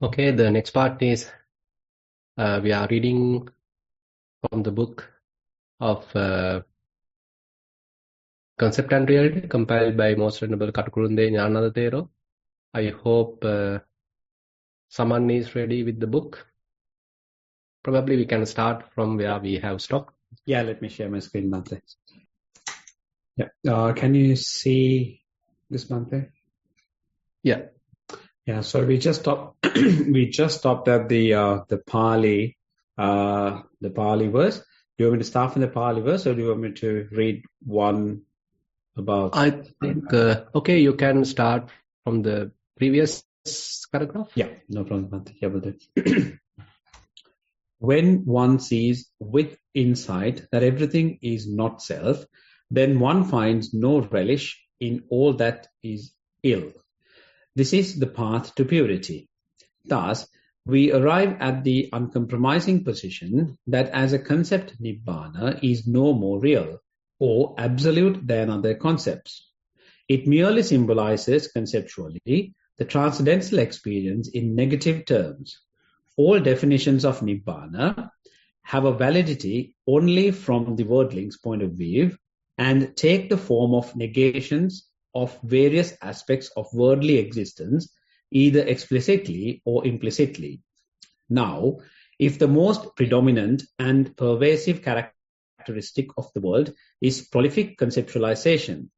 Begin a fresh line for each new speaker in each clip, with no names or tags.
Okay, the next part is we are reading from the book of Concept and Reality, compiled by Most Venerable Katukurunde Jnananda Thero. I hope someone is ready with the book. Probably we can start from where we have stopped.
Yeah, let me share my screen, Bhante. Yeah, can you see this, Bhante?
Yeah.
Yeah, so we just stopped. We just stopped at the Pali verse. Do you want me to start from the Pali verse, or do you want me to read one about?
I think okay, you can start from the previous paragraph.
Yeah, no problem, Bhante. Yeah, will do. When one sees with insight that everything is not self, then one finds no relish in all that is ill. This is the path to purity. Thus, we arrive at the uncompromising position that as a concept, Nibbana is no more real or absolute than other concepts. It merely symbolizes conceptually the transcendental experience in negative terms. All definitions of Nibbana have a validity only from the wordling's point of view and take the form of negations of various aspects of worldly existence, either explicitly or implicitly. Now, if the most predominant and pervasive characteristic of the world is prolific conceptualization,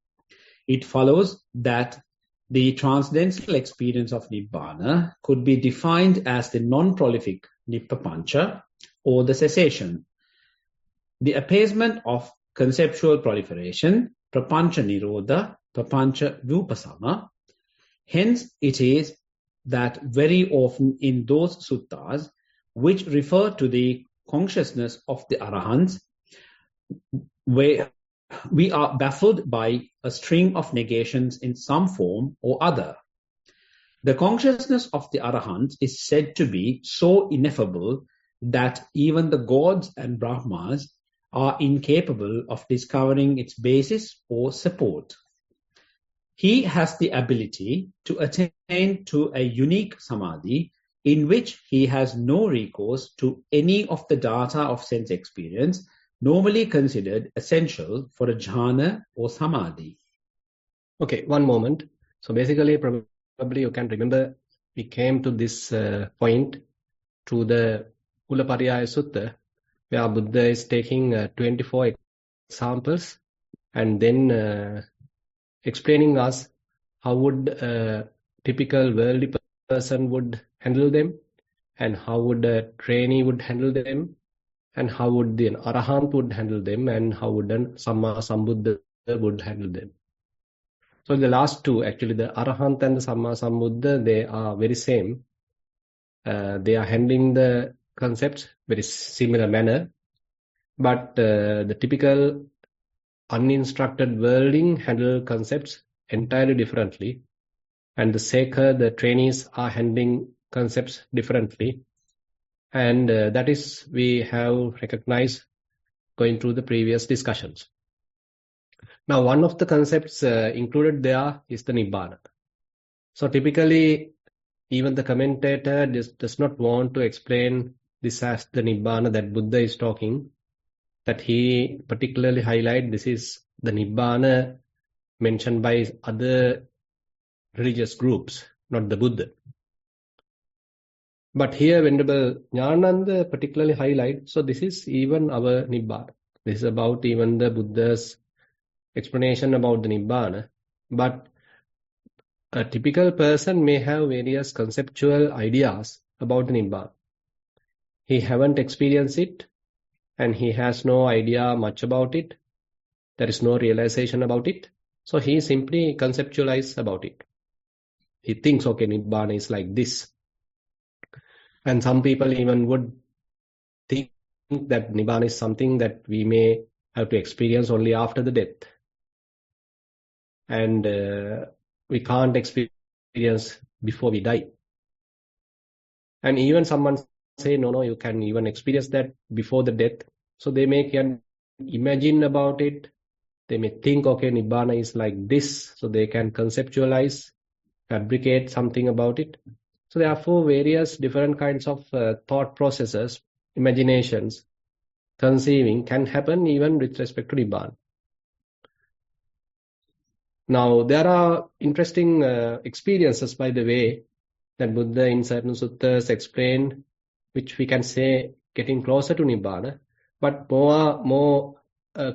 it follows that the transcendental experience of Nibbana could be defined as the non-prolific Nippapancha, or the cessation. The appeasement of conceptual proliferation, Prapancha Nirodha, Prapancha Vupasama. Hence it is that very often in those suttas which refer to the consciousness of the Arahants, where we are baffled by a string of negations in some form or other. The consciousness of the Arahants is said to be so ineffable that even the gods and Brahmas are incapable of discovering its basis or support. He has the ability to attain to a unique samadhi in which he has no recourse to any of the data of sense experience normally considered essential for a jhana or samadhi.
Okay, one moment. So basically, probably you can remember we came to this point to the Ulapariyaya Sutta, where Buddha is taking 24 examples and then explaining us how would a typical worldly person would handle them, and how would a trainee would handle them, and how would the Arahant would handle them, and how would an Samma Sambuddha would handle them. So the last two, actually the Arahant and the Samma Sambuddha, they are very same. They are handling the concepts very similar manner, but the typical uninstructed worldling handle concepts entirely differently, and the Sekhar, the trainees, are handling concepts differently, and that is we have recognized going through the previous discussions. Now, one of the concepts included there is the Nibbana. So typically, even the commentator does not want to explain this as the Nibbana that Buddha is talking, that he particularly highlight this is the Nibbana mentioned by other religious groups, not the Buddha. But here Venerable Jnananda particularly highlight, so this is even our Nibbana. This is about even the Buddha's explanation about the Nibbana. But a typical person may have various conceptual ideas about the Nibbana. He haven't experienced it, and he has no idea much about it. There is no realization about it. So he simply conceptualizes about it. He thinks, okay, Nibbana is like this. And some people even would think that Nibbana is something that we may have to experience only after the death. And we can't experience before we die. And even someone say, no, you can even experience that before the death. So they can imagine about it. They may think, okay, Nibbana is like this. So they can conceptualize, fabricate something about it. So therefore, various different kinds of thought processes, imaginations, conceiving can happen even with respect to Nibbana. Now, there are interesting experiences, by the way, that Buddha in certain suttas explained, which we can say getting closer to Nibbana, but more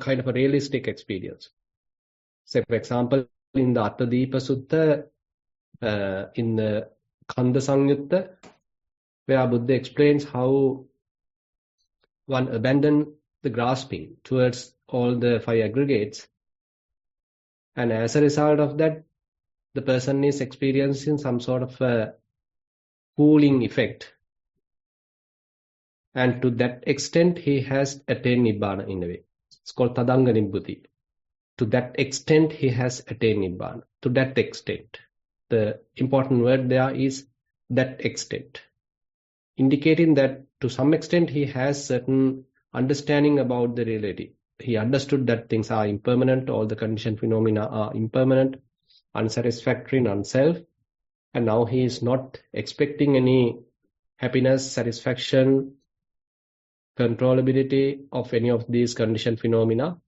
kind of a realistic experience. Say, for example, in the Attadipa Sutta, in the Kanda Samyutta, where Buddha explains how one abandons the grasping towards all the five aggregates, and as a result of that, the person is experiencing some sort of a cooling effect. And to that extent, he has attained Nibbana in a way. It's called Tadanga Nibbutī. To that extent, he has attained Nibbana. To that extent. The important word there is that extent. Indicating that to some extent, he has certain understanding about the reality. He understood that things are impermanent, all the conditioned phenomena are impermanent, unsatisfactory, non-self. And now he is not expecting any happiness, satisfaction, controllability of any of these conditioned phenomena.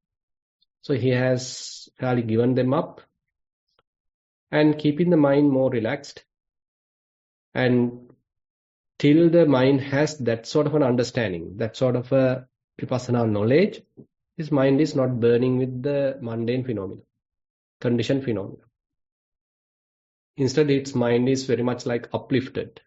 So he has fairly given them up and keeping the mind more relaxed. And till the mind has that sort of an understanding, that sort of a vipassana knowledge, his mind is not burning with the mundane phenomena, conditioned phenomena. Instead, its mind is very much like uplifted.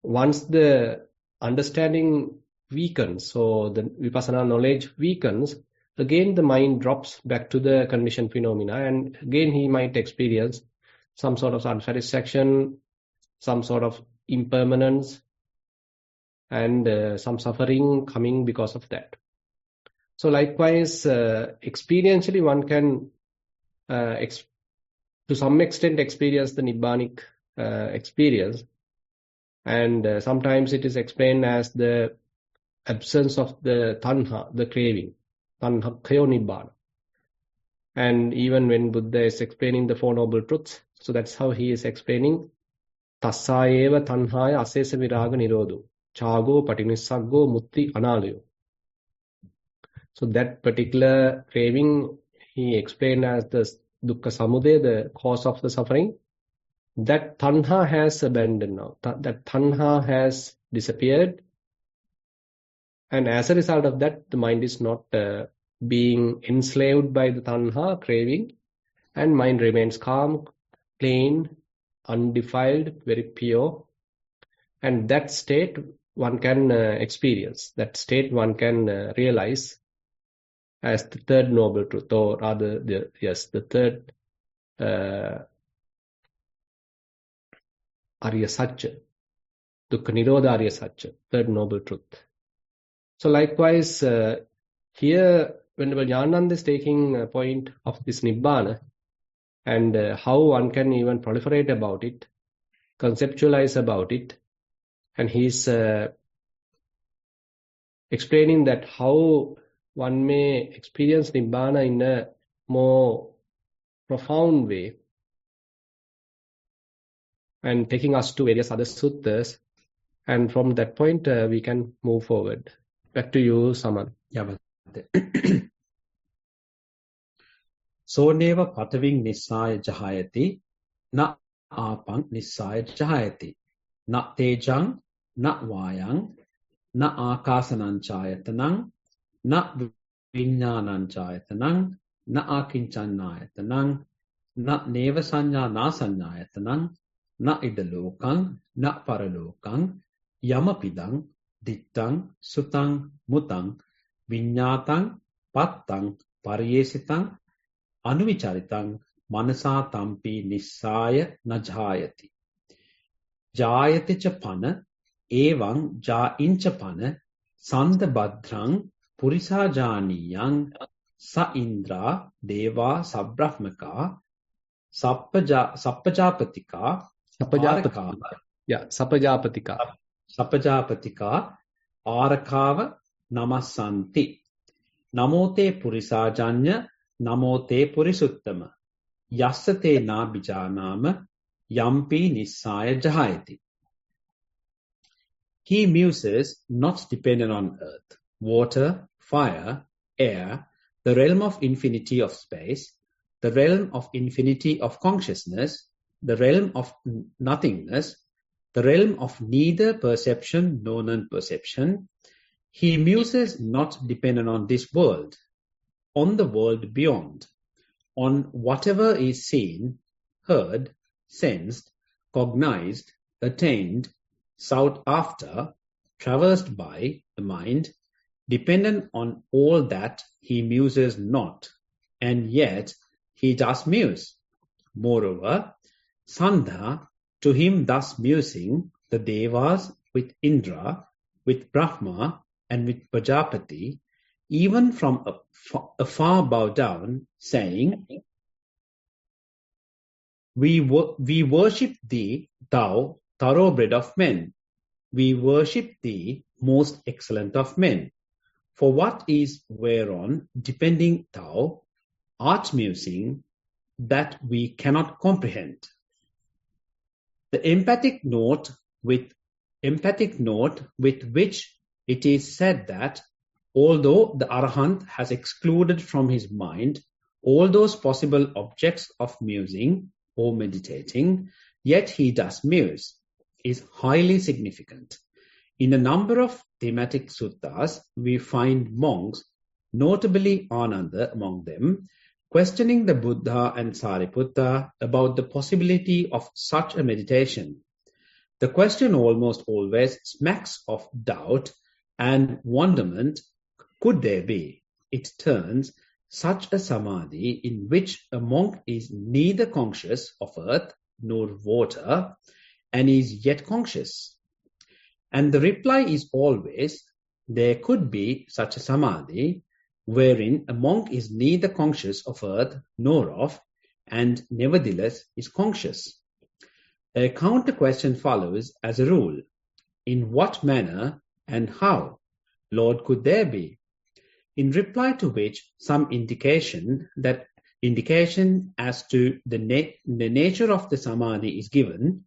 Once the understanding weakens, so the vipassana knowledge weakens, again the mind drops back to the conditioned phenomena, and again he might experience some sort of unsatisfaction, some sort of impermanence, and some suffering coming because of that. So likewise, experientially one can to some extent experience the Nibbanic experience, and sometimes it is explained as the absence of the tanha, the craving, tanhakkhayo Nibbana. And even when Buddha is explaining the Four Noble Truths, so that's how he is explaining tassāyeva tanhāya asesa viraga nirodho chāgo patinissaggo mutti anālayo. So that particular craving he explained as the dukkha samudaya, the cause of the suffering. That tanha has abandoned now. That tanha has disappeared. And as a result of that, the mind is not being enslaved by the tanha, craving, and mind remains calm, clean, undefiled, very pure. And that state one can experience. That state one can realize as the third noble truth, or rather, the third Arya Satya, Dukkha Nirodha Arya Satya, third noble truth. So likewise, here Venerable Jnananda is taking a point of this Nibbana and how one can even proliferate about it, conceptualize about it, and he's explaining that how one may experience Nibbana in a more profound way, and taking us to various other suttas, and from that point we can move forward. Back to you, Saman.
Soneva pataving nissāya jahayati, na āpaṁ nissāya jahayati, na tejang, na vāyang, na ākāsaṇaṁ chāyatanang, na viññānaṁ chāyatanang, na ākiñcaññāyatanang, na neva saññā na saññāyatanang, na idalokang, na paralokang, yamapidang, dittang, sutang, mutang, viññātang, pattang, pariyesitang, anuvicharitang, manasa tampi nissāya na jhāyati. Jāyati cha pana, evang ja incha pana, sandabhadrang, purisa janiyang, sa indra, deva sabrahmaka, sappajapatika, Sapajapatika Arakava Namasanti. Namote Purisajanya, Namote Purisuttama. Yassate na bijanama, Yampi Nissaya Jahayati. He muses not dependent on earth, water, fire, air, the realm of infinity of space, the realm of infinity of consciousness, the realm of nothingness, the realm of neither perception nor non-perception. He muses not dependent on this world, on the world beyond, on whatever is seen, heard, sensed, cognized, attained, sought after, traversed by the mind, dependent on all that he muses not, and yet he does muse. Moreover, Sandha, to him thus musing, the Devas with Indra, with Brahma, and with Prajapati, even from afar bow down, saying, We worship thee, thou thoroughbred of men. We worship thee, most excellent of men. For what is whereon depending thou art musing, that we cannot comprehend. The emphatic note with which it is said that although the Arahant has excluded from his mind all those possible objects of musing or meditating, yet he does muse, is highly significant. In a number of thematic suttas, we find monks, notably Ananda among them, questioning the Buddha and Sariputta about the possibility of such a meditation. The question almost always smacks of doubt and wonderment. Could there be? It turns such a samadhi in which a monk is neither conscious of earth nor water and is yet conscious. And the reply is always, there could be such a samadhi wherein a monk is neither conscious of earth nor of, and nevertheless is conscious. A counter question follows as a rule. In what manner and how, Lord, could there be? In reply to which some indication as to the nature of the samadhi is given.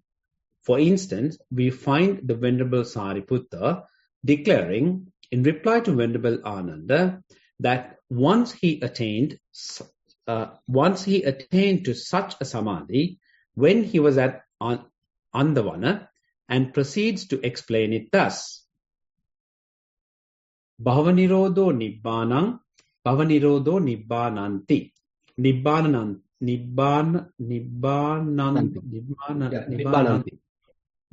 For instance, we find the Venerable Sariputta declaring in reply to Venerable Ananda that once he attained to such a samadhi when he was at Andavana, and proceeds to explain it thus. Bhavanirodho nibbananti.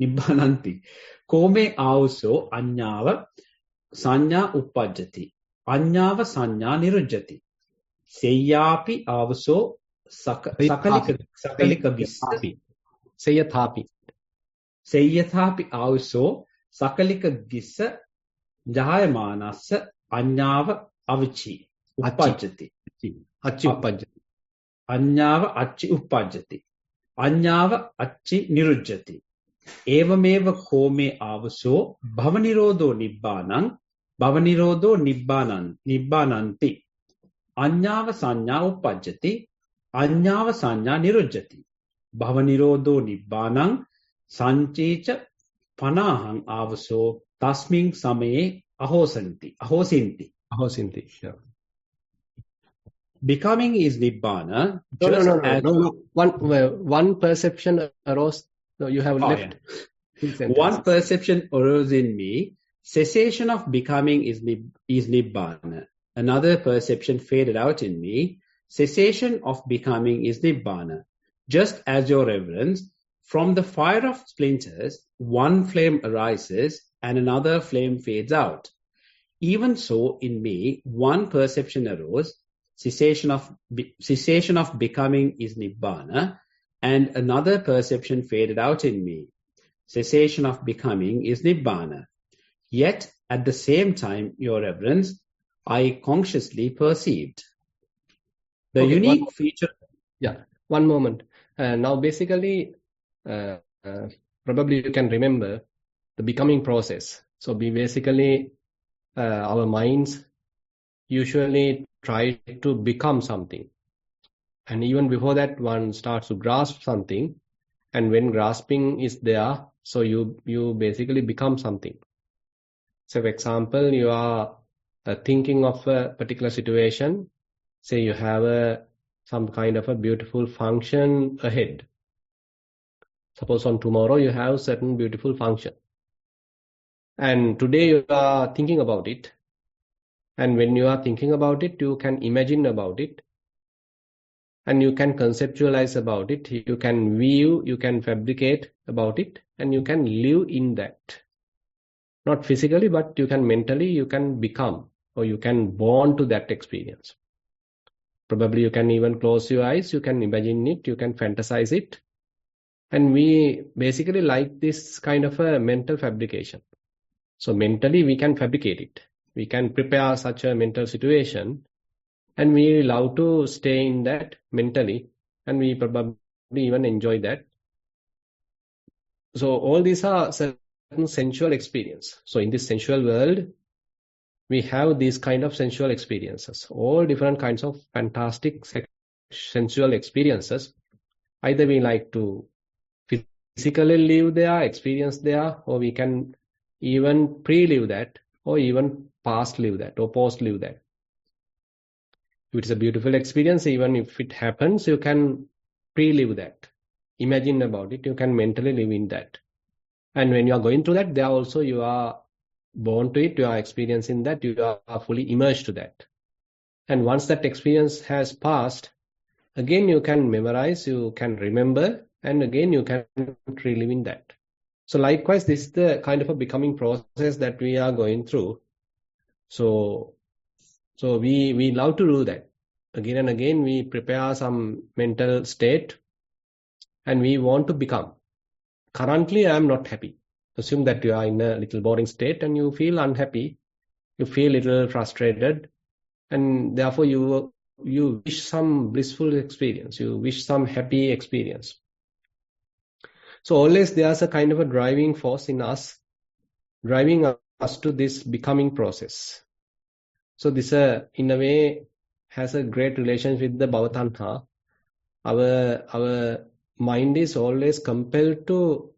Nibbananti. Kome auso anyava sanya uppajjati. Anyava sanya nirujjati. Seyyapi avso sakalika gissa. Seyyathapi avso sakalika gissa jahayamanassa anyava avichi uppajjati.
Achi uppajjati.
Anyava achi uppajjati. Anyava achi nirujjati. Evameva kome avso bhavanirodho nibbananti. Anyava sanya uppajjati. Anyava sanya nirujjati. Bhavanirodho nibbanang sanchecha panahang avso tasming samaye ahosinti.
Yeah.
Becoming is nibbana.
No. One perception arose. No, you have left.
Yeah. One perception arose in me. Cessation of becoming is nibbana. Another perception faded out in me. Cessation of becoming is nibbana. Just as your reverence, from the fire of splinters, one flame arises and another flame fades out. Even so, in me, one perception arose. Cessation of becoming is nibbana, and another perception faded out in me. Cessation of becoming is nibbana. Yet, at the same time, your reverence, I consciously perceived. The unique feature...
Yeah, one moment. Now, basically, probably you can remember the becoming process. So, our minds usually try to become something. And even before that, one starts to grasp something. And when grasping is there, so you basically become something. So for example, you are thinking of a particular situation. Say you have some kind of a beautiful function ahead. Suppose on tomorrow you have certain beautiful function. And today you are thinking about it. And when you are thinking about it, you can imagine about it. And you can conceptualize about it. You can view, you can fabricate about it. And you can live in that. Not physically, but you can mentally, you can become, or you can born to that experience. Probably you can even close your eyes, you can imagine it, you can fantasize it. And we basically like this kind of a mental fabrication. So mentally we can fabricate it. We can prepare such a mental situation, and we love to stay in that mentally, and we probably even enjoy that. So all these are certain sensual experience. So in this sensual world, we have these kind of sensual experiences, all different kinds of fantastic sensual experiences. Either we like to physically live there, experience there, or we can even pre-live that, or even past live that, or post live that. If it's a beautiful experience, even if it happens, you can pre-live that. Imagine about it, you can mentally live in that. And when you are going through that, there also you are born to it, you are experiencing that, you are fully immersed to that. And once that experience has passed, again you can memorize, you can remember, and again you can relive in that. So likewise, this is the kind of a becoming process that we are going through. So we love to do that. Again and again, we prepare some mental state, and we want to become. Currently, I am not happy. Assume that you are in a little boring state and you feel unhappy, you feel a little frustrated, and therefore you wish some blissful experience, you wish some happy experience. So always there's a kind of a driving force in us, driving us to this becoming process. So this, in a way, has a great relationship with the bhavatanha. Our mind is always compelled to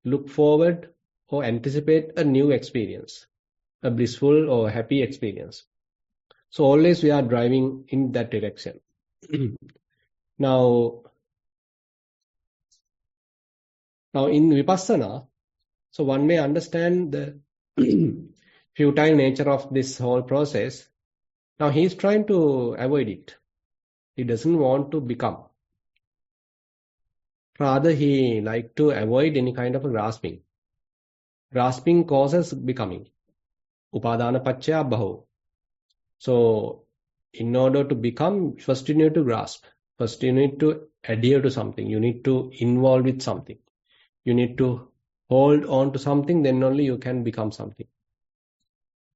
look forward or anticipate a new experience, a blissful or happy experience. So always we are driving in that direction. Now in Vipassana, so one may understand the futile nature of this whole process. Now he is trying to avoid it. He doesn't want to become. Rather, he like to avoid any kind of a grasping. Grasping causes becoming. Upadana paccaya bhava. So, in order to become, first you need to grasp. First you need to adhere to something. You need to involve with something. You need to hold on to something, then only you can become something.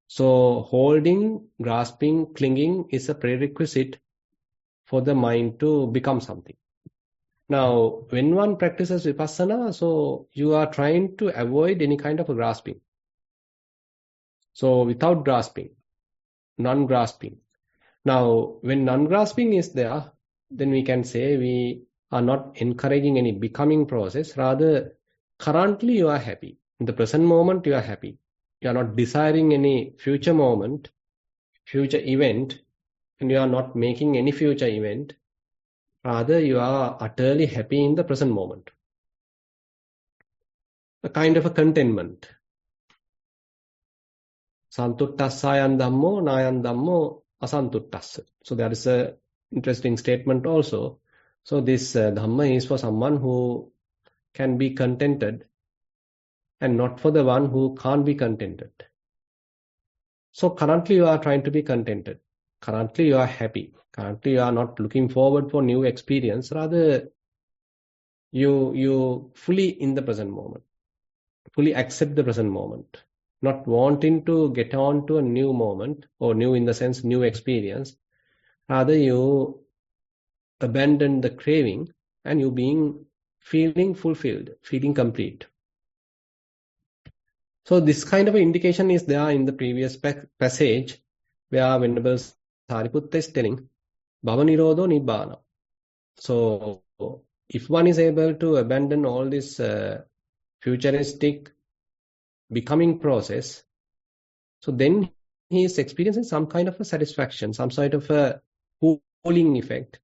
So, holding, grasping, clinging is a prerequisite for the mind to become something. Now, when one practices Vipassana, so you are trying to avoid any kind of a grasping. So, without grasping, non-grasping. Now, when non-grasping is there, then we can say we are not encouraging any becoming process. Rather, currently you are happy. In the present moment, you are happy. You are not desiring any future moment, future event, and you are not making any future event. Rather, you are utterly happy in the present moment. A kind of a contentment. Santuttasayan dhammo, nayan dhammo, asantuttas. So there is a interesting statement also. So this dhamma is for someone who can be contented and not for the one who can't be contented. So currently you are trying to be contented. Currently you are happy. Currently you are not looking forward for new experience. Rather, you fully in the present moment. Fully accept the present moment. Not wanting to get on to a new moment, or new in the sense new experience. Rather, you abandon the craving and you feeling fulfilled, feeling complete. So this kind of indication is there in the previous passage where Venerable Sariputta is telling Bhava Nirodho Nibbana. So if one is able to abandon all this futuristic becoming process, so then he is experiencing some kind of a satisfaction, some sort of a cooling effect.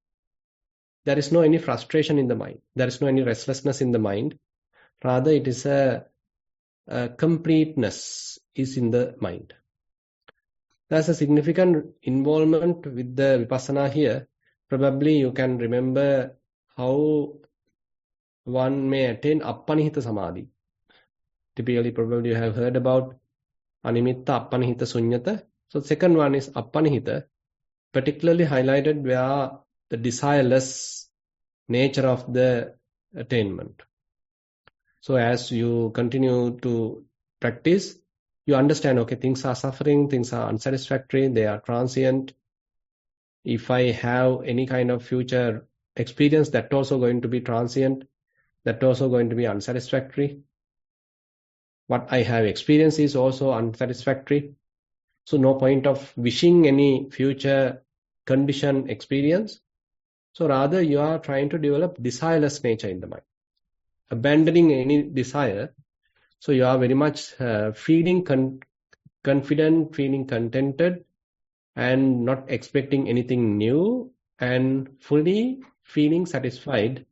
There is no any frustration in the mind. There is no any restlessness in the mind. Rather, it is a completeness is in the mind. There's a significant involvement with the vipassana here. Probably you can remember how one may attain appanihita samadhi. Typically, probably you have heard about animitta, appanihita, sunyata. So second one is appanihita, particularly highlighted where the desireless nature of the attainment. So as you continue to practice, you understand, okay, things are suffering, things are unsatisfactory, they are transient. If I have any kind of future experience, that also going to be transient, that also going to be unsatisfactory. What I have experienced is also unsatisfactory. So no point of wishing any future condition experience. So rather you are trying to develop desireless nature in the mind, abandoning any desire. So you are very much feeling confident, feeling contented, and not expecting anything new, and fully feeling satisfied,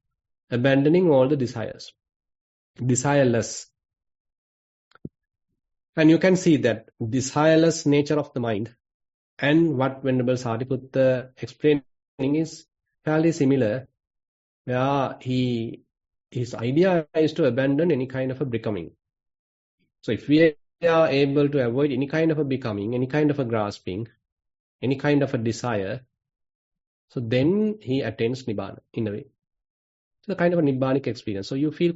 abandoning all the desires, desireless. And you can see that desireless nature of the mind and what Venerable Sariputta explaining is fairly similar, where his idea is to abandon any kind of a becoming. So if we are able to avoid any kind of a becoming, any kind of a grasping, any kind of a desire, so then he attains Nibbana in a way. So kind of a Nibbanic experience. So you feel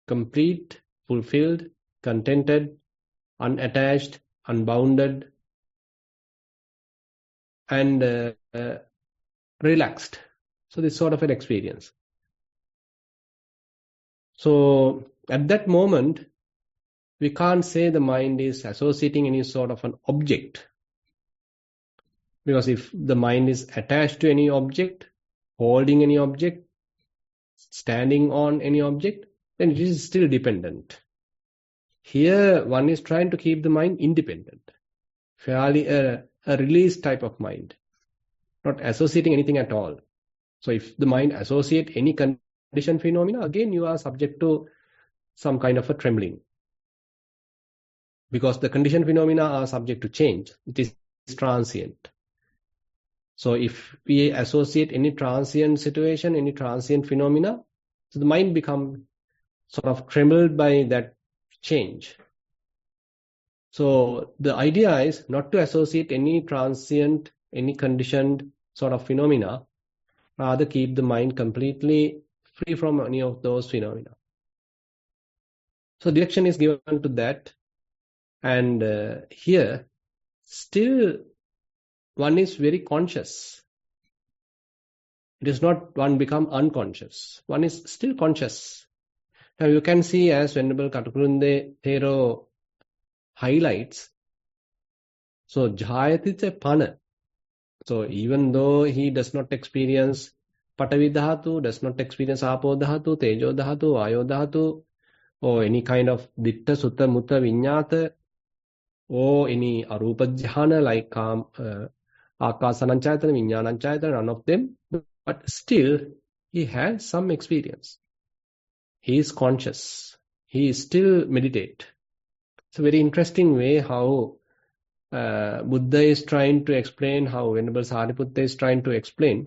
complete, fulfilled, contented, unattached, unbounded, and relaxed. So this sort of an experience. So at that moment, we can't say the mind is associating any sort of an object. Because if the mind is attached to any object, holding any object, standing on any object, then it is still dependent. Here, one is trying to keep the mind independent, fairly a released type of mind, not associating anything at all. So if the mind associates any condition phenomena, again you are subject to some kind of a trembling. Because the condition phenomena are subject to change. It is transient. So if we associate any transient situation, any transient phenomena, so the mind becomes sort of trembled by that change. So the idea is not to associate any transient, any conditioned sort of phenomena, rather keep the mind completely free from any of those phenomena. So direction is given to that. And here, still one is very conscious. It is not one become unconscious. One is still conscious. Now you can see, as Venerable Katukurunde Thero highlights, so Jayatite Pana. So even though he does not experience Patavi Dhatu, does not experience Apo Dhatu, Tejo Dhatu, Vayo Dhatu, or any kind of Ditta, Sutta, Mutta, Vinyata, or any Arupa Jhana like Akasananchayatana, Vijnananchayatana, none of them. But still, he has some experience. He is conscious. He still meditate. It's a very interesting way how Buddha is trying to explain, how Venerable Sariputta is trying to explain.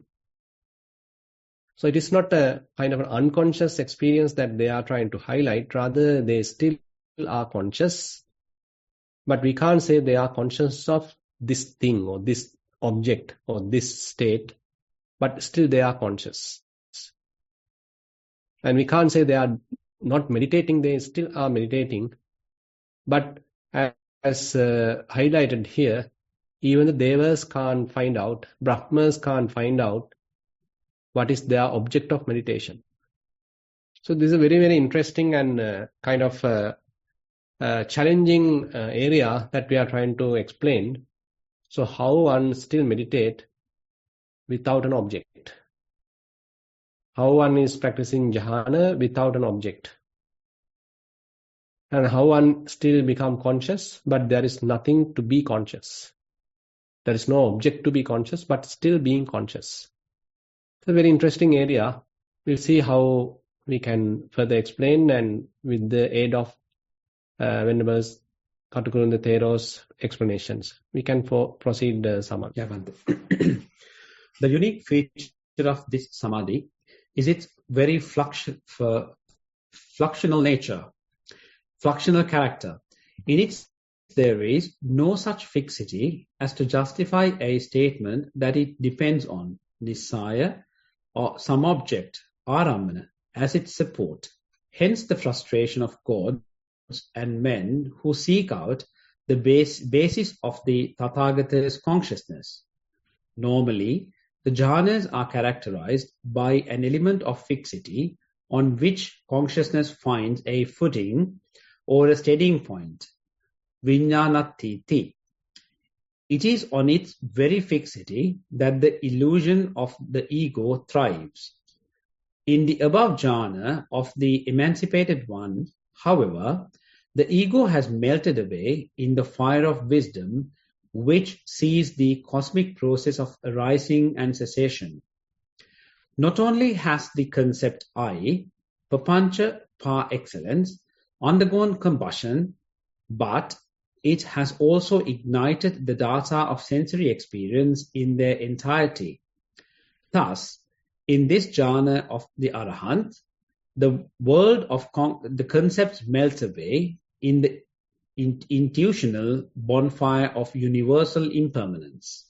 So it is not a kind of an unconscious experience that they are trying to highlight. Rather, they still are conscious. But we can't say they are conscious of this thing or this object or this state. But still they are conscious. And we can't say they are not meditating. They still are meditating. But as highlighted here, even the Devas can't find out, Brahmas can't find out what is their object of meditation. So this is a very, very interesting and kind of challenging area that we are trying to explain. So how one still meditate without an object? how one is practicing jhana without an object, and how one still become conscious, but there is nothing to be conscious. There is no object to be conscious, but still being conscious. It's a very interesting area. We'll see how we can further explain, and with the aid of Venerable Katukurunda Thero's explanations, we can proceed, Saman.
Yeah, Bhante. The unique feature of this samadhi is its very fluctual nature, fluctual character. In it, there is no such fixity as to justify a statement that it depends on Nissaya or some object, Arambana, as its support. Hence the frustration of gods and men who seek out the basis of the Tathagata's consciousness. Normally, the jhanas are characterized by an element of fixity on which consciousness finds a footing or a steadying point, vijñānatthithi. It is on its very fixity that the illusion of the ego thrives. In the above jhana of the emancipated one, however, the ego has melted away in the fire of wisdom, which sees the cosmic process of arising and cessation. Not only has the concept I, papancha par excellence, undergone combustion, but it has also ignited the data of sensory experience in their entirety. Thus, in this jhana of the Arahant, the world of the concepts melt away in the intuitional bonfire of universal impermanence.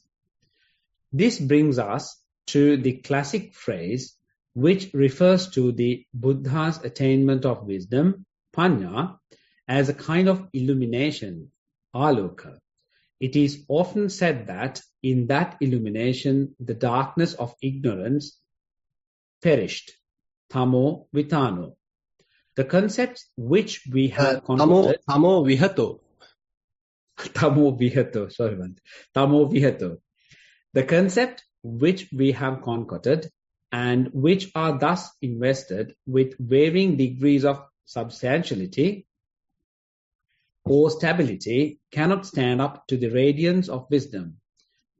This brings us to the classic phrase which refers to the Buddha's attainment of wisdom, panya, as a kind of illumination, aloka. It is often said that in that illumination the darkness of ignorance perished, tamo vitano. The concepts which we have
Tamo vihato.
Tamo vihato, sorry, Tamo vihato. The concept which we have concocted and which are thus invested with varying degrees of substantiality or stability cannot stand up to the radiance of wisdom.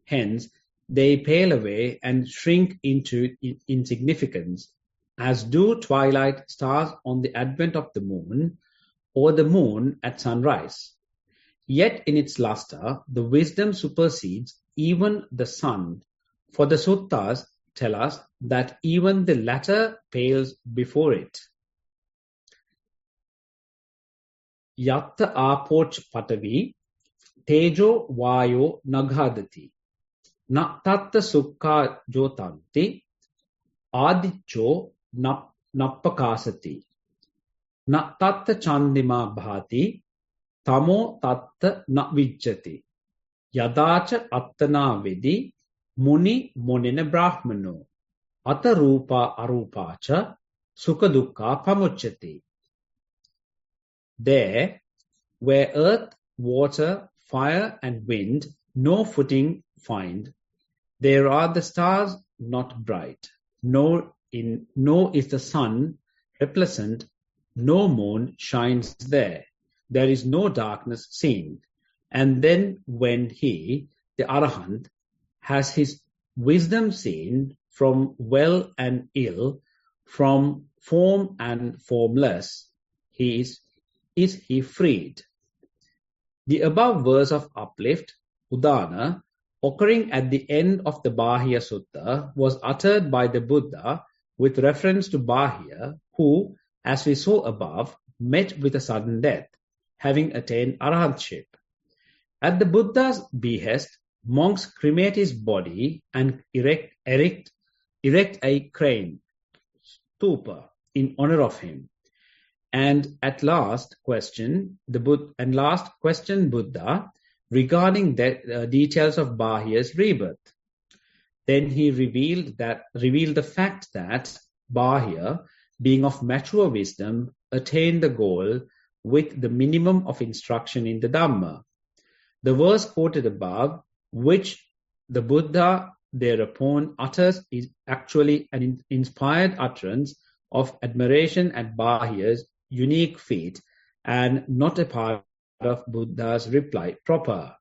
Hence, they pale away and shrink into insignificance, as do twilight stars on the advent of the moon, or the moon at sunrise. Yet in its luster, the wisdom supersedes even the sun, for the suttas tell us that even the latter pales before it. Yatta apoch patavi, tejo vayo naghadati, na tatta sukha jotanti, adicho nappakasati, na tatta chandima bhati, tamo tatta na vijjati, yadacha attana vedi, muni monena brahmano, ata rupa arupacha, sukha dukkha pamucchati. There, where earth, water, fire and wind no footing find, there are the stars not bright, nor is the sun resplandent, no moon shines there. There is no darkness seen. And then when he, the Arahant, has his wisdom seen from well and ill, from form and formless, is he freed. The above verse of uplift, Udana, occurring at the end of the Bahya Sutta, was uttered by the Buddha with reference to Bahya, who, as we saw above, met with a sudden death, having attained arahantship. At the Buddha's behest, monks cremate his body and erect a crane, stupa, in honor of him. And last question Buddha regarding the details of Bahya's rebirth. Then he revealed the fact that Bahya, being of mature wisdom, attained the goal with the minimum of instruction in the Dhamma. The verse quoted above, which the Buddha thereupon utters is actually an inspired utterance of admiration at Bahya's unique feat and not a part of Buddha's reply proper.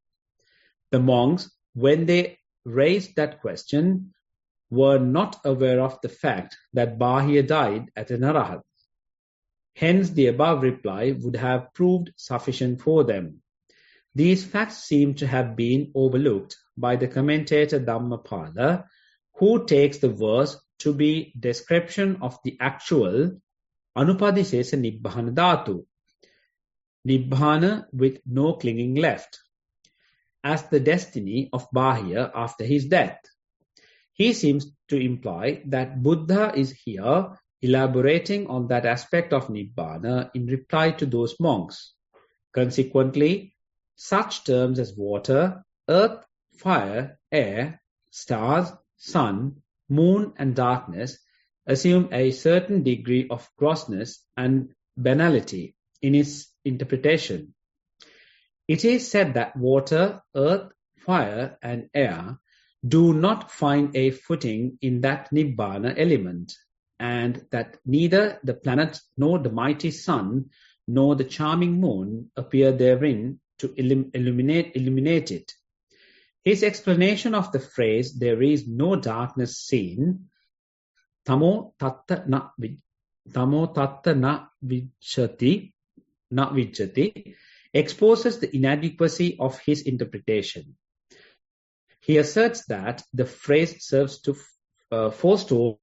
The monks, when they raised that question, were not aware of the fact that Bahya died at an arahat. Hence, the above reply would have proved sufficient for them. These facts seem to have been overlooked by the commentator Dhammapada, who takes the verse to be description of the actual Anupadisesa Nibbana Dhatu, Nibbana with no clinging left, as the destiny of Bahya after his death. He seems to imply that Buddha is here elaborating on that aspect of Nibbana in reply to those monks. Consequently, such terms as water, earth, fire, air, stars, sun, moon, and darkness assume a certain degree of grossness and banality in its interpretation. It is said that water, earth, fire, and air do not find a footing in that Nibbana element, and that neither the planet nor the mighty sun nor the charming moon appear therein to illuminate it. His explanation of the phrase, there is no darkness seen, tamo tatta na vijjati, exposes the inadequacy of his interpretation. He asserts that the phrase serves to forestall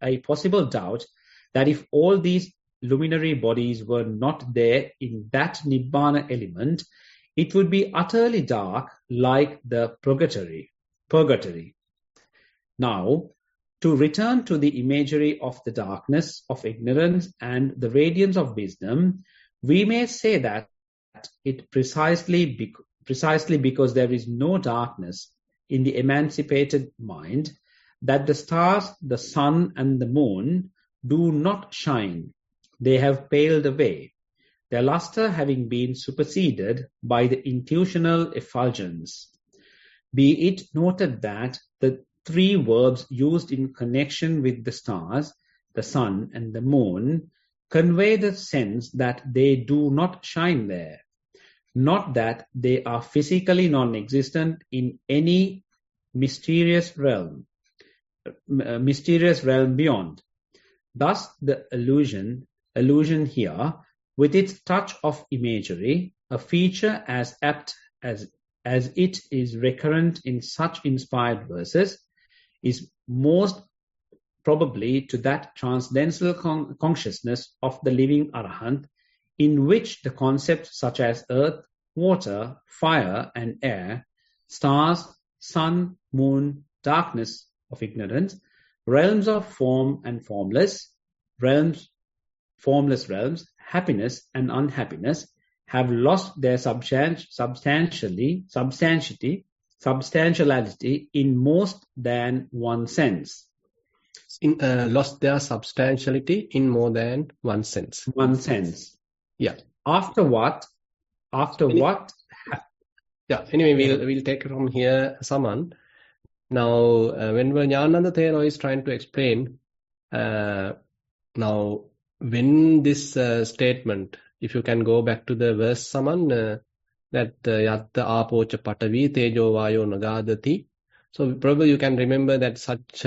a possible doubt that if all these luminary bodies were not there in that Nibbana element, it would be utterly dark like the purgatory. Now, to return to the imagery of the darkness of ignorance and the radiance of wisdom, we may say that it precisely because there is no darkness in the emancipated mind, that the stars, the sun, and the moon do not shine. They have paled away, their luster having been superseded by the intuitional effulgence. Be it noted that the three verbs used in connection with the stars, the sun, and the moon convey the sense that they do not shine there, not that they are physically non-existent in any mysterious realm beyond. Thus, the allusion here, with its touch of imagery, a feature as apt as it is recurrent in such inspired verses, is most probably to that transcendental consciousness of the living Arahant, in which the concepts such as earth, water, fire, and air, stars, sun, moon, darkness of ignorance, realms of form and formless realms, happiness and unhappiness, have lost their substantiality in most than one sense.
Lost their substantiality in more than one sense.
One sense.
Yeah.
After what?
Yeah. Anyway, we'll take it from here, Saman. Now, when Nyananda Thero is trying to explain, now when this statement, if you can go back to the verse, Saman, that yatta apocha patavi tejo vayo nagadati. So probably you can remember that such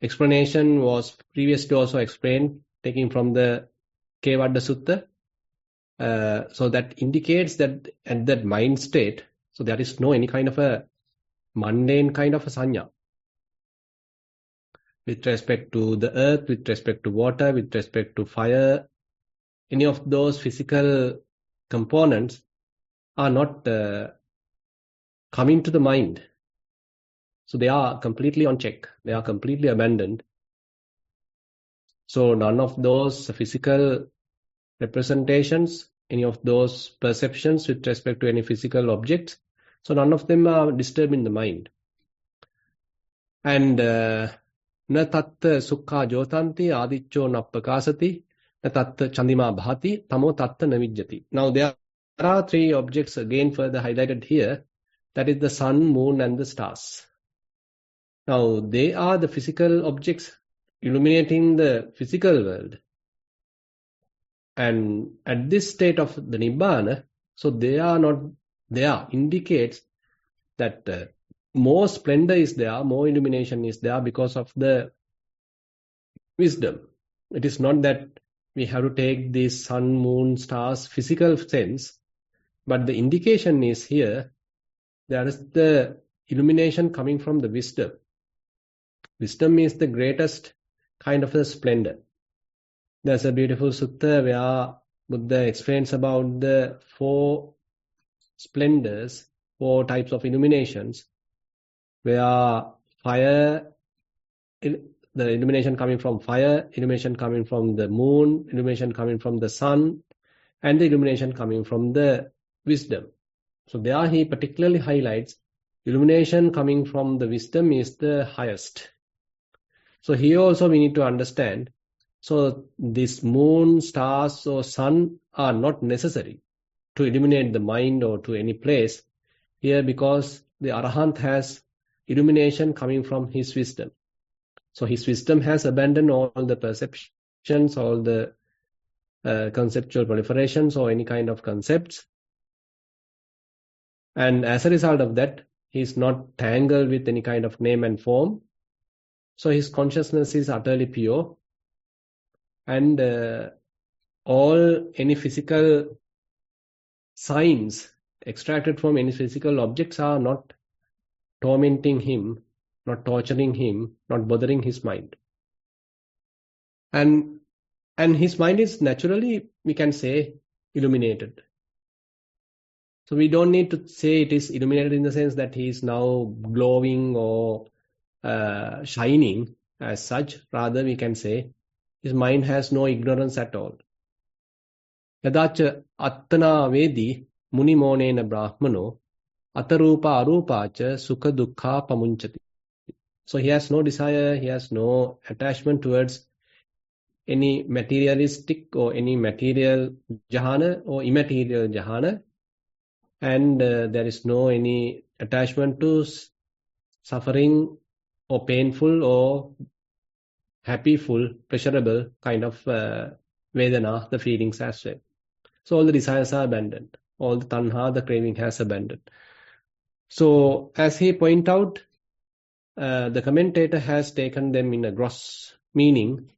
explanation was previously also explained, taking from the Kevadda Sutta. So that indicates that at that mind state, so there is no any kind of a mundane kind of a sanya with respect to the earth, with respect to water, with respect to fire. Any of those physical components are not coming to the mind. So they are completely on check. They are completely abandoned. So none of those physical representations, any of those perceptions with respect to any physical objects, so none of them are disturbing the mind. And na tatta sukha jotanti adiccho nappakasati na tatta chandima bhati tamo tatta navijjati. Now there are three objects again further highlighted here, that is the sun, moon, and the stars. Now, they are the physical objects illuminating the physical world. And at this state of the Nibbana, so they are not there, indicates that more splendor is there, more illumination is there because of the wisdom. It is not that we have to take the sun, moon, stars, physical sense, but the indication is here, there is the illumination coming from the wisdom. Wisdom is the greatest kind of a splendor. There's a beautiful sutta where Buddha explains about the 4 splendors, 4 types of illuminations, where fire, the illumination coming from fire, illumination coming from the moon, illumination coming from the sun, and the illumination coming from the wisdom. So there he particularly highlights illumination coming from the wisdom is the highest. So here also we need to understand, so this moon, stars or sun are not necessary to illuminate the mind or to any place here, because the Arahant has illumination coming from his wisdom. So his wisdom has abandoned all the perceptions, all the conceptual proliferations or any kind of concepts. And as a result of that, he is not tangled with any kind of name and form. So his consciousness is utterly pure. And any physical signs extracted from any physical objects are not tormenting him, not torturing him, not bothering his mind. And his mind is naturally, we can say, illuminated. So we don't need to say it is illuminated in the sense that he is now glowing or shining as such. Rather, we can say his mind has no ignorance at all. Yadacha attana vedi muni monena brahmano atarupa arupacha sukha dukkha pamunchati. So he has no desire, he has no attachment towards any materialistic or any material jhana or immaterial jhana, and there is no any attachment to suffering or painful or happyful, pleasurable kind of vedana, the feelings as well. So all the desires are abandoned. All the tanha, the craving has abandoned. So as he point out, the commentator has taken them in a gross meaning,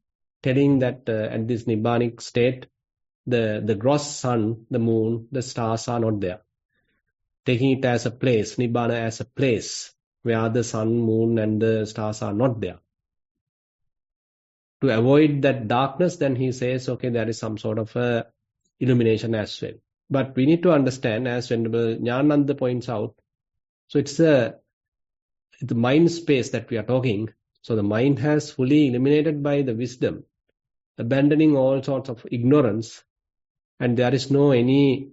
telling that at this Nibbanic state, the gross sun, the moon, the stars are not there. Taking it as a place, Nibbana as a place where the sun, moon and the stars are not there. To avoid that darkness, then he says, okay, there is some sort of a illumination as well. But we need to understand, as Venerable Jnananda points out, so it's the mind space that we are talking. So the mind has fully illuminated by the wisdom, abandoning all sorts of ignorance, and there is no any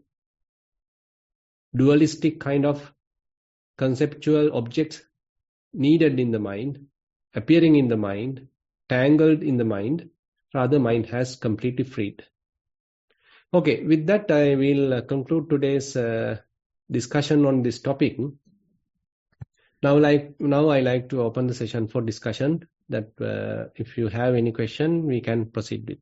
dualistic kind of conceptual objects needed in the mind, appearing in the mind, tangled in the mind. Rather, mind has completely freed. Okay, with that I will conclude today's discussion on this topic. Now I like to open the session for discussion. That if you have any question, we can proceed with.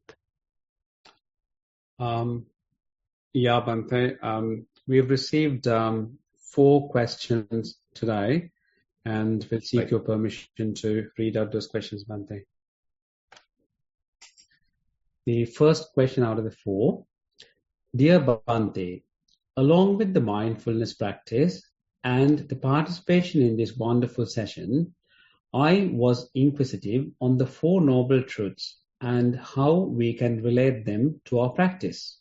Yeah, Bhante. We've received 4 questions today, and we'll seek your permission to read out those questions, Bhante. The first question out of the 4. Dear Bhante, along with the mindfulness practice and the participation in this wonderful session, I was inquisitive on the 4 noble truths and how we can relate them to our practice.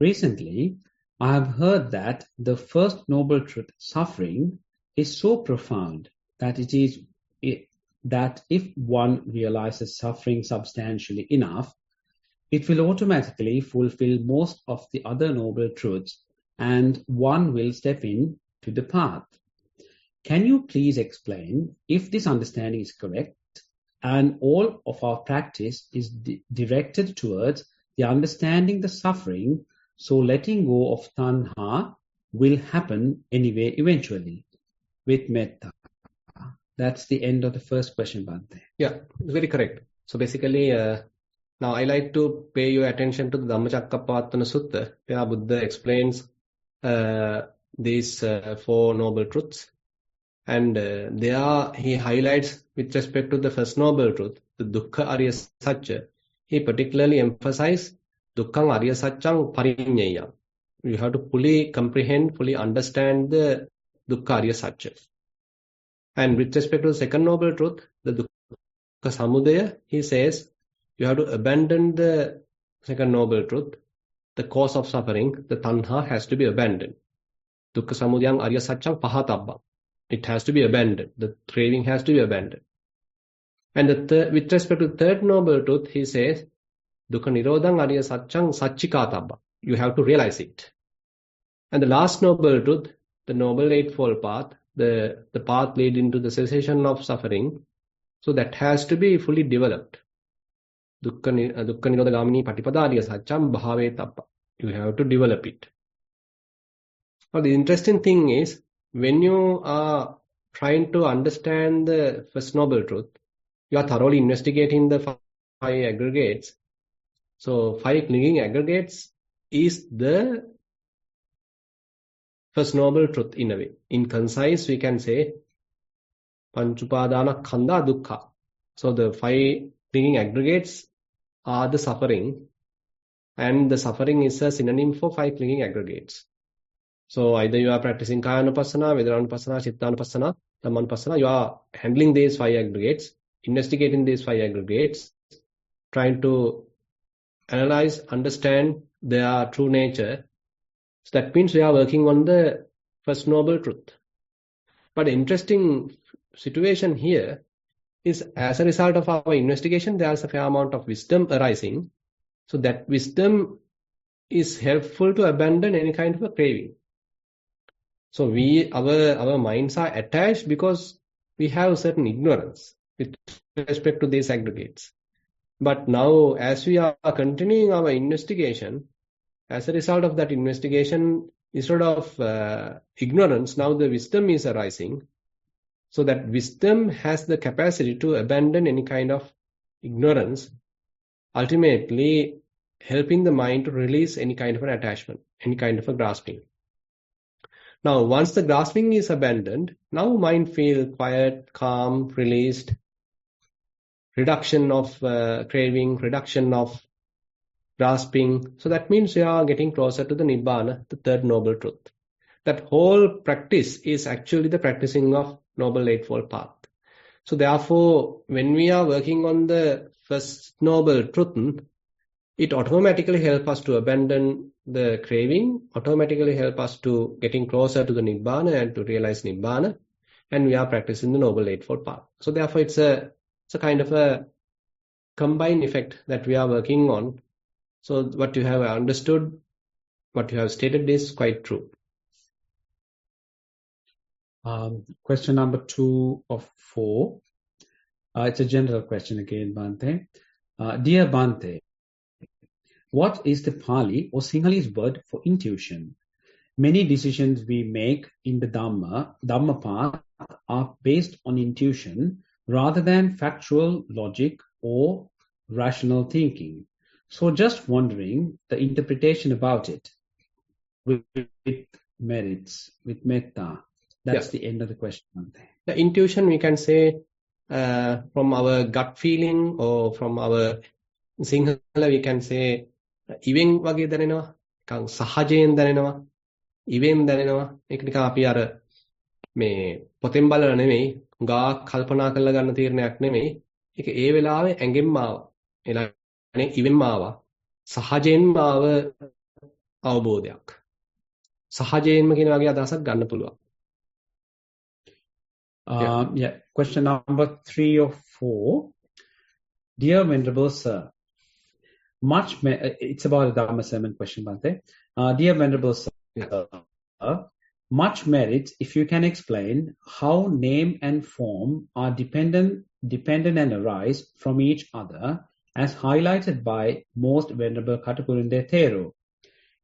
Recently, I have heard that the first noble truth, suffering, is so profound that that if one realizes suffering substantially enough, it will automatically fulfill most of the other noble truths, and one will step in to the path. Can you please explain if this understanding is correct and all of our practice is directed towards the understanding the suffering, so letting go of tanha will happen anyway eventually? with metta. That's the end of the first question, Bhante.
Yeah, very correct. So basically, now I like to pay your attention to the Dhammacakkappavattana Sutta, where Buddha explains these four noble truths. And there he highlights, with respect to the first noble truth, the Dukkha Arya Satya, he particularly emphasizes Dukkhang Arya Satyang Parinyaya. You have to fully comprehend, fully understand the Dukkha Arya Satya. And with respect to the second noble truth, the Dukkha Samudaya, he says, you have to abandon the second noble truth, the cause of suffering, the tanha has to be abandoned. Dukkha Samudayang Arya Satyang Pahatabba. It has to be abandoned. The craving has to be abandoned. And with respect to the third noble truth, he says, Dukkha Nirodhang Arya Satyang Satchikatabba. You have to realize it. And the last noble truth, the noble eightfold path, the path leading to the cessation of suffering, so that has to be fully developed. Dukkha Nirodha Gamini Patipada Arya Satyam Bhavetappa. You have to develop it. Now the interesting thing is, when you are trying to understand the first noble truth, you are thoroughly investigating the five aggregates. So five clinging aggregates is the first noble truth in a way. In concise, we can say Panchupadana Khanda Dukkha. So the five clinging aggregates are the suffering, and the suffering is a synonym for five clinging aggregates. So either you are practicing Kayanupassana, Vedananupassana, Chittanupassana, Dhammanupassana, you are handling these five aggregates, investigating these five aggregates, trying to analyze, understand their true nature. So that means we are working on the first noble truth. But the interesting situation here is, as a result of our investigation, there is a fair amount of wisdom arising. So that wisdom is helpful to abandon any kind of a craving. So our minds are attached because we have certain ignorance with respect to these aggregates. But now, as we are continuing our investigation, as a result of that investigation, instead of ignorance, now the wisdom is arising. So that wisdom has the capacity to abandon any kind of ignorance, ultimately helping the mind to release any kind of an attachment, any kind of a grasping. Now, once the grasping is abandoned, now mind feels quiet, calm, released, reduction of craving, reduction of grasping. So that means we are getting closer to the Nibbana, the third noble truth. That whole practice is actually the practicing of Noble Eightfold Path. So therefore, when we are working on the first noble truth, it automatically helps us to abandon the craving, automatically help us to getting closer to the Nibbana and to realize Nibbana, and we are practicing the Noble Eightfold Path. So therefore, it's a kind of a combined effect that we are working on. So what you have understood, what you have stated is quite true.
Question number 2 of 4. It's a general question again, Bhante. Dear Bhante, what is the Pali or Sinhalese word for intuition? Many decisions we make in the Dhamma path are based on intuition rather than factual logic or rational thinking. So just wondering the interpretation about it with merits, with metta. That's the end of the question.
The intuition, we can say from our gut feeling, or from our Sinhala, we can say ඉවෙන් වගේ දැනෙනවා, නිකන් සහජයෙන් දැනෙනවා, ඉවෙන් දැනෙනවා. ඒක නිකන් අපි අර මේ පොතෙන් බලලා නෙමෙයි, ගා කල්පනා කරලා ගන්න තීරණයක් නෙමෙයි. ඒක ඒ වෙලාවේ ඇඟෙන්ම ආවා. එලානේ ඉවෙන්ම ආවා. සහජයෙන්ම ආව අවබෝධයක්. සහජයෙන්ම කියන වගේ අදහසක් ගන්න පුළුවන්.
Question number 3 or 4. Dear Venerable Sir, it's about a Dhamma sermon question, Bhante. Dear Venerable Sir, much merits if you can explain how name and form are dependent and arise from each other, as highlighted by Most Venerable Katapurinde Thero.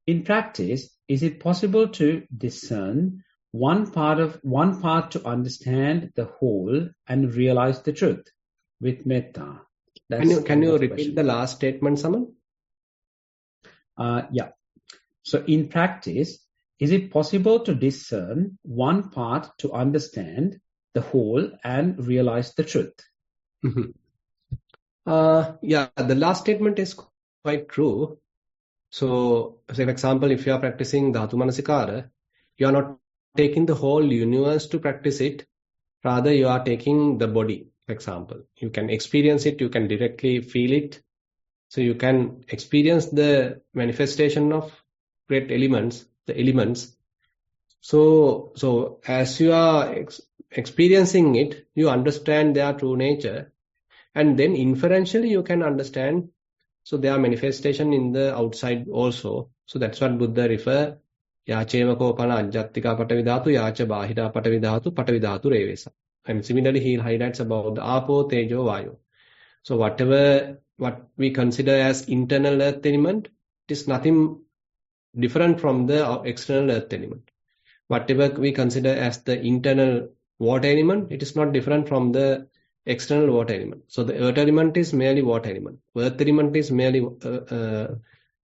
In practice, is it possible to discern one part to understand the whole and realize the truth with metta.
Can you repeat the last statement, Saman?
Yeah. So in practice, is it possible to discern one part to understand the whole and realize the truth?
Mm-hmm. Yeah, the last statement is quite true. So, say for example, if you are practicing Dhatu Manasikara, you are not taking the whole universe to practice it. Rather, you are taking the body, for example. You can experience it, you can directly feel it. So you can experience the manifestation of great elements, the elements. So as you are experiencing it, you understand their true nature. And then inferentially, you can understand. So there are manifestation in the outside also. So that's what Buddha refer. Yacheva kopana ajjattika patavidhatu, yacha bahira patavidhatu revesa. And similarly, he highlights about the apo, tejo, vayu. So what we consider as internal earth element, it is nothing different from the external earth element. Whatever we consider as the internal water element, it is not different from the external water element. So the earth element is merely water element. Earth element is merely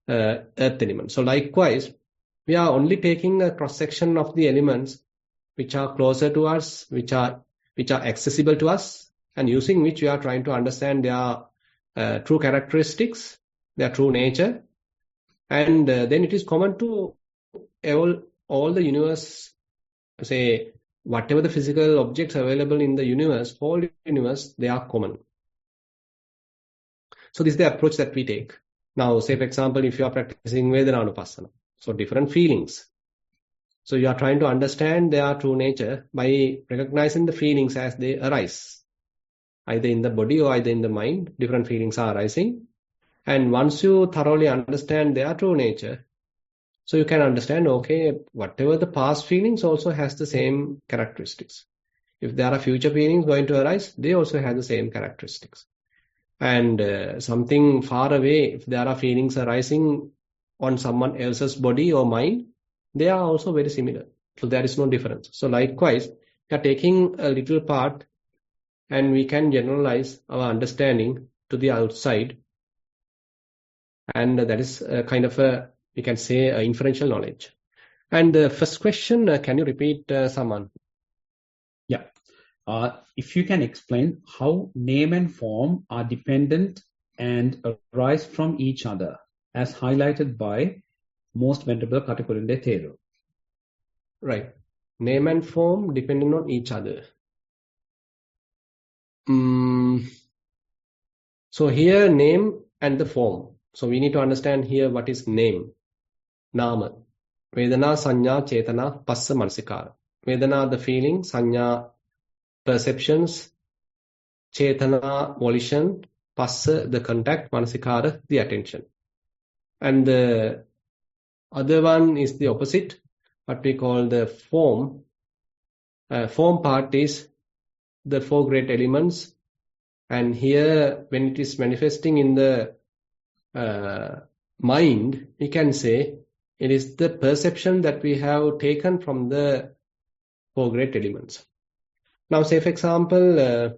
earth element. So likewise, we are only taking a cross section of the elements which are closer to us, which are accessible to us, and using which we are trying to understand their true characteristics, their true nature, and then it is common to all the universe. Say whatever the physical objects available in the universe, whole universe, they are common. So this is the approach that we take. Now, say for example, if you are practicing Vedananupassana, so different feelings. So you are trying to understand their true nature by recognizing the feelings as they arise, either in the body or either in the mind. Different feelings are arising, and once you thoroughly understand their true nature, so you can understand, okay, whatever the past feelings also has the same characteristics. If there are future feelings going to arise, they also have the same characteristics. And something far away, if there are feelings arising on someone else's body or mind, they are also very similar. So there is no difference. So likewise, we are taking a little part and we can generalize our understanding to the outside. And that is kind of we can say, inferential knowledge. And the first question, can you repeat, Saman?
Yeah. If you can explain how name and form are dependent and arise from each other, as highlighted by Most Venerable Katakurinde Thero.
Right. Name and form dependent on each other. So here, name and the form. So we need to understand here what is name. Nama. Vedana, Sanya, Chetana, Passa, Manasikara. Vedana, the feeling. Sanya, perceptions. Chetana, volition. Passa, the contact. Manasikara, the attention. And the other one is the opposite, what we call the form. Form part is the four great elements. And here, when it is manifesting in the mind, we can say it is the perception that we have taken from the four great elements. Now, say for example,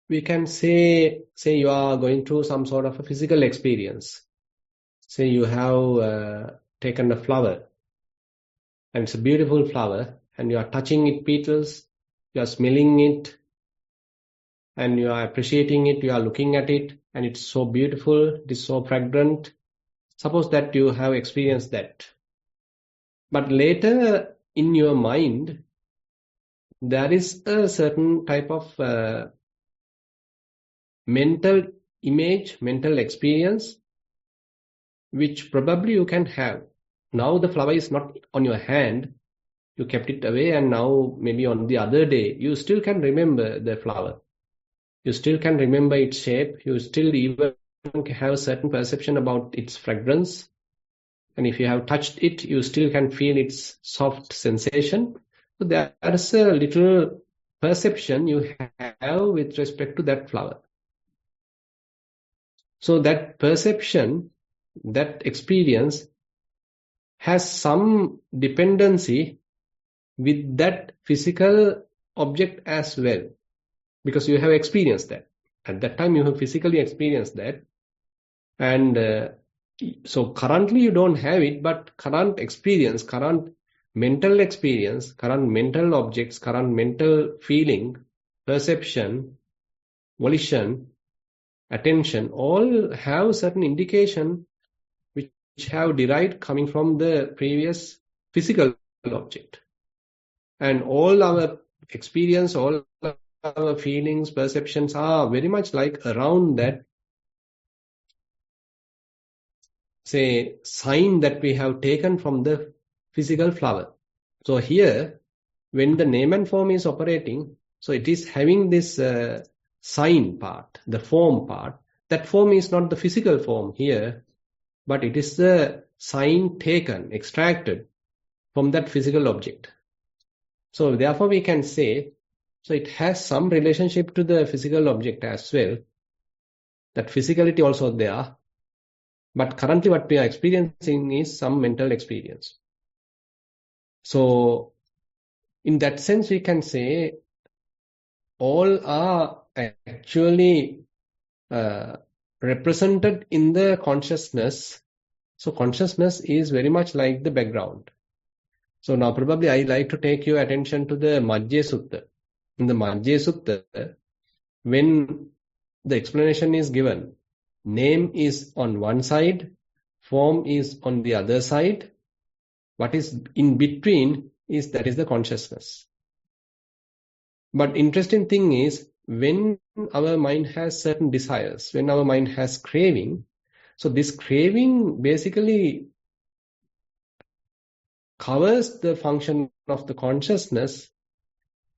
we can say you are going through some sort of a physical experience. Say you have taken a flower, and it's a beautiful flower, and you are touching its petals, you are smelling it, and you are appreciating it, you are looking at it, and it's so beautiful, it is so fragrant. Suppose that you have experienced that. But later in your mind, there is a certain type of mental image, mental experience, which probably you can have. Now the flower is not on your hand, you kept it away, and now maybe on the other day, you still can remember the flower. You still can remember its shape. You still even have a certain perception about its fragrance. And if you have touched it, you still can feel its soft sensation. So there is a little perception you have with respect to that flower. So that perception that experience has some dependency with that physical object as well, because you have experienced that. At that time, you have physically experienced that. And so currently you don't have it, but current experience, current mental experience, current mental objects, current mental feeling, perception, volition, attention, all have certain indication which have derived coming from the previous physical object. And all our experience, all our feelings, perceptions are very much like around that, say, sign that we have taken from the physical flower. So here, when the name and form is operating, so it is having this sign part, the form part. That form is not the physical form here, but it is the sign taken, extracted from that physical object. So therefore we can say, so it has some relationship to the physical object as well. That physicality also there. But currently what we are experiencing is some mental experience. So in that sense, we can say all are actually represented in the consciousness. So consciousness is very much like the background. So now probably I like to take your attention to the Majjhe Sutta. In the Majjhe Sutta, when the explanation is given, name is on one side, form is on the other side. What is in between is that is the consciousness. But interesting thing is, when our mind has certain desires, when our mind has craving, so this craving basically covers the function of the consciousness,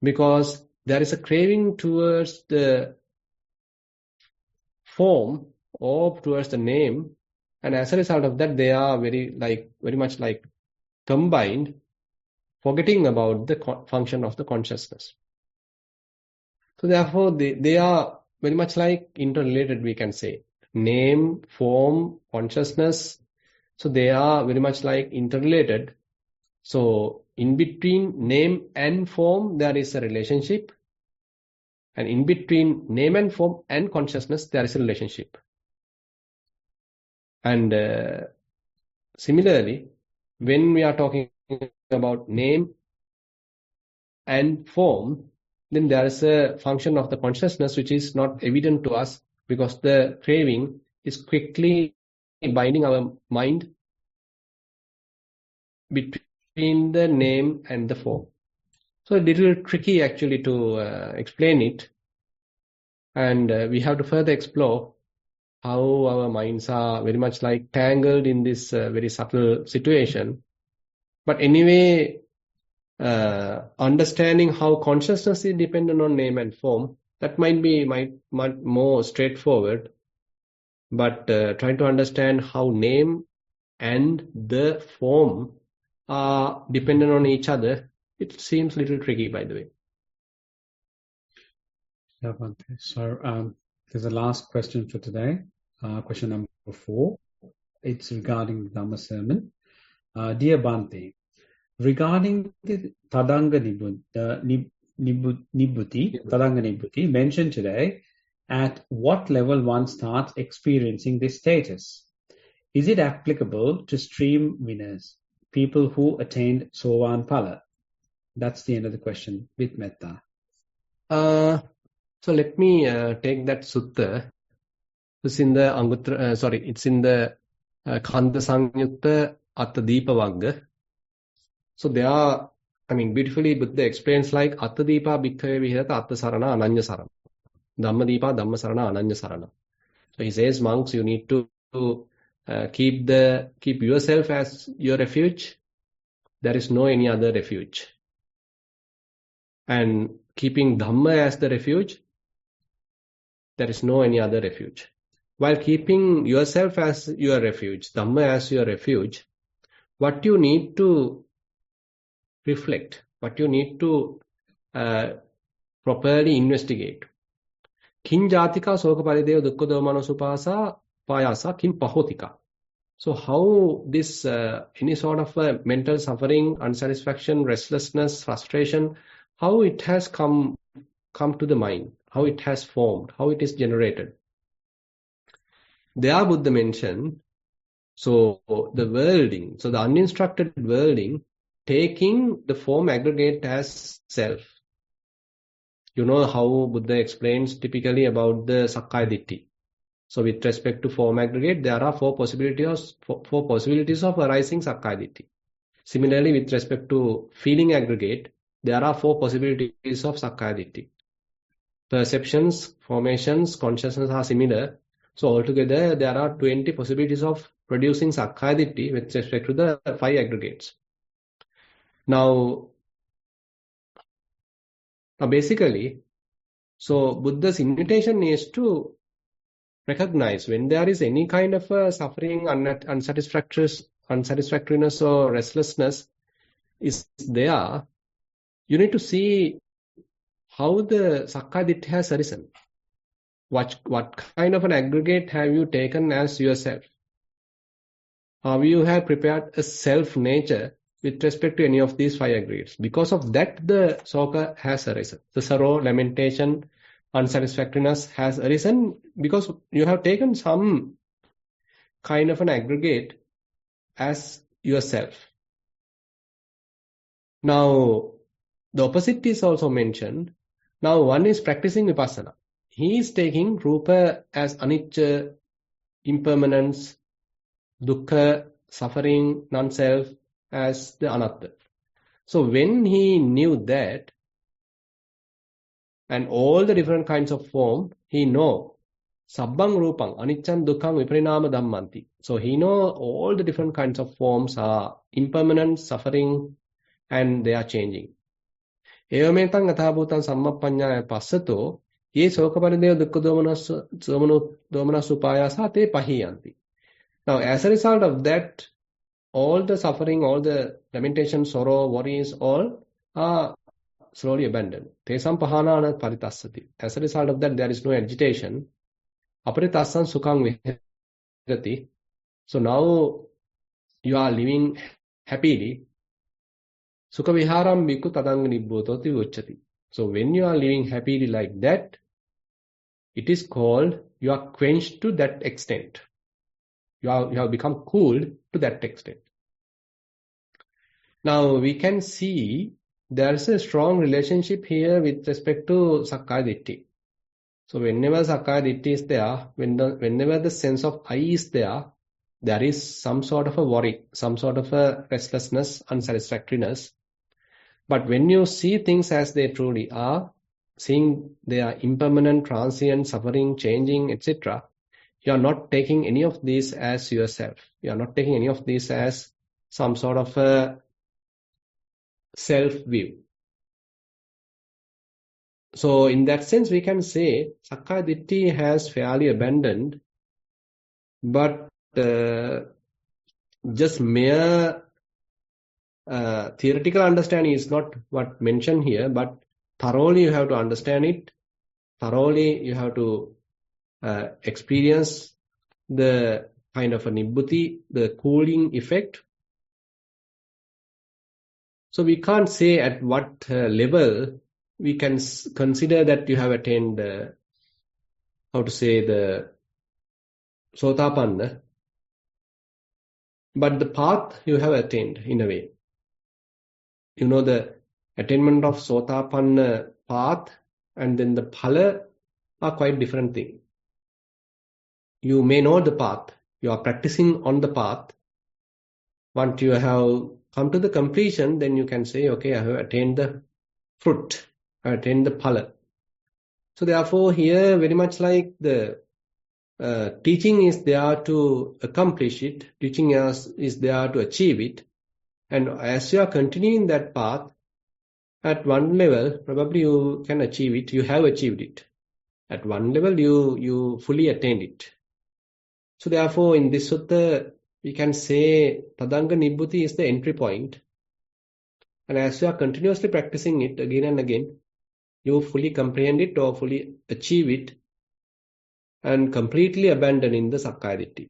because there is a craving towards the form or towards the name, and as a result of that, they are very much like combined, forgetting about the function of the consciousness. So therefore, they are very much like interrelated, we can say. Name, form, consciousness, so they are very much like interrelated. So in between name and form, there is a relationship. And in between name and form and consciousness, there is a relationship. And similarly, when we are talking about name and form, then there is a function of the consciousness which is not evident to us, because the craving is quickly binding our mind between the name and the form. So a little tricky actually to explain it. And we have to further explore how our minds are very much like tangled in this very subtle situation. But anyway, understanding how consciousness is dependent on name and form, that might be much more straightforward. But trying to understand how name and the form are dependent on each other, it seems a little tricky, by the way.
Yeah, Bhante. So there's a last question for today, question number 4. It's regarding the Dhamma sermon. Dear Bhante, regarding the Tadanga Nibbutti mentioned today, at what level one starts experiencing this status? Is it applicable to stream winners, people who attained Sovan Pala? That's the end of the question, with metta.
So let me take that sutta. It's in the it's in the Kanda Samyutta Attadipa Vagga. So there are, beautifully Buddha explains like Attadipa Bhikkhave Vihirata Attasarana Ananya Sarana. Dhammadipa Dhammasarana Ananya Sarana. So he says, monks, you need to keep yourself as your refuge. There is no any other refuge. And keeping Dhamma as the refuge, there is no any other refuge. While keeping yourself as your refuge, Dhamma as your refuge, what you need to reflect, what you need to properly investigate. Kin jatika soka parideva dukkha domana supasa payasa kim pahotika. So how this any sort of mental suffering, unsatisfaction, restlessness, frustration, how it has come to the mind, how it has formed, how it is generated. There Buddha mentioned, so the worlding, so the uninstructed worlding, taking the form aggregate as self. You know how Buddha explains typically about the Sakkaya Ditthi. So with respect to form aggregate, there are four possibilities of arising Sakkaya Ditthi. Similarly, with respect to feeling aggregate, there are four possibilities of Sakkaya Ditthi. Perceptions, formations, consciousness are similar. So altogether, there are 20 possibilities of producing Sakkaya Ditthi with respect to the five aggregates. Now basically, so Buddha's invitation is to recognize when there is any kind of suffering, unsatisfactoriness or restlessness is there, you need to see how the Sakkaya Ditthi has arisen. What kind of an aggregate have you taken as yourself? How you have prepared a self nature with respect to any of these five aggregates. Because of that, the Soka has arisen. The sorrow, lamentation, unsatisfactoriness has arisen because you have taken some kind of an aggregate as yourself. Now, the opposite is also mentioned. Now, one is practicing vipassana. He is taking rupa as anicca, impermanence, dukkha, suffering, non-self as the anatta. So when he knew that, and all the different kinds of form, he know sabbang rupang, aniccan dukkhang viparinama dhammanti. So he know all the different kinds of forms are impermanent, suffering, and they are changing. Evametang athabhutan sammappaññāya passato ye sokaparideva dukkha domanasupāyasa te pahiyanti. Now, as a result of that, all the suffering, all the lamentation, sorrow, worries, all are slowly abandoned. Tesam pahanāna paritassati. As a result of that, there is no agitation. Aparitassan sukhang vihirati. So now you are living happily. Sukha viharam bhikkhu tadanga nibbūtoti uchati. So when you are living happily like that, it is called you are quenched to that extent. You have become cooled to that extent. Now we can see there is a strong relationship here with respect to Sakkaya Ditthi. So whenever Sakkaya Ditthi is there, whenever the sense of I is there is some sort of a worry, some sort of a restlessness, unsatisfactoriness. But when you see things as they truly are, seeing they are impermanent, transient, suffering, changing, etc., you are not taking any of these as yourself. You are not taking any of these as some sort of a self-view. So in that sense, we can say Sakkaya Ditthi has fairly abandoned, but just mere theoretical understanding is not what mentioned here, but thoroughly you have to understand it, thoroughly you have to experience the kind of a nibbutī, the cooling effect. So we can't say at what level we can consider that you have attained the Sotapanna, but the path you have attained in a way. You know, the attainment of Sotapanna path and then the phala are quite different things. You may know the path, you are practicing on the path. Once you have come to the completion, then you can say, okay, I have attained the fruit, I have attained the phala. So therefore here very much like the teaching is there to accomplish it, teaching is there to achieve it. And as you are continuing that path, at one level, probably you can achieve it, you have achieved it. At one level, you fully attained it. So therefore, in this sutta, we can say Tadanga Nibbutī is the entry point. And as you are continuously practicing it again and again, you fully comprehend it or fully achieve it and completely abandon in the Sakkaya Ditthi.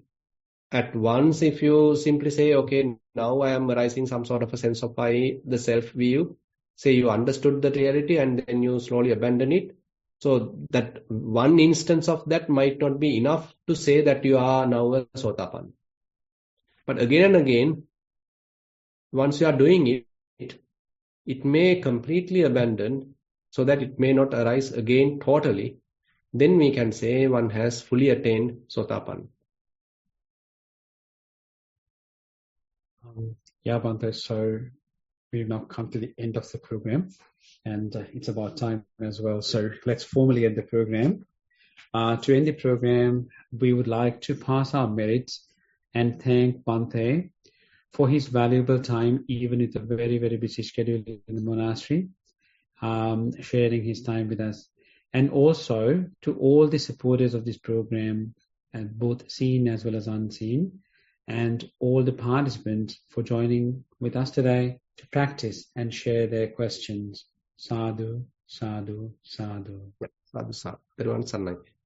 at once, if you simply say, okay, now I am arising some sort of a sense of I, the self view, say you understood the reality and then you slowly abandon it. So that one instance of that might not be enough to say that you are now a Sotapanna. But again and again, once you are doing it, it may completely abandon so that it may not arise again totally. Then we can say one has fully attained Sotapanna.
Yeah, Bhante, so we've now come to the end of the program, and it's about time as well. So let's formally end the program. To end the program, we would like to pass our merits and thank Bhante for his valuable time, even with a very, very busy schedule in the monastery, sharing his time with us. And also to all the supporters of this program, and both seen as well as unseen, and all the participants for joining with us today to practice and share their questions. Sadhu, sadhu, sadhu.
Sadhu, sadhu.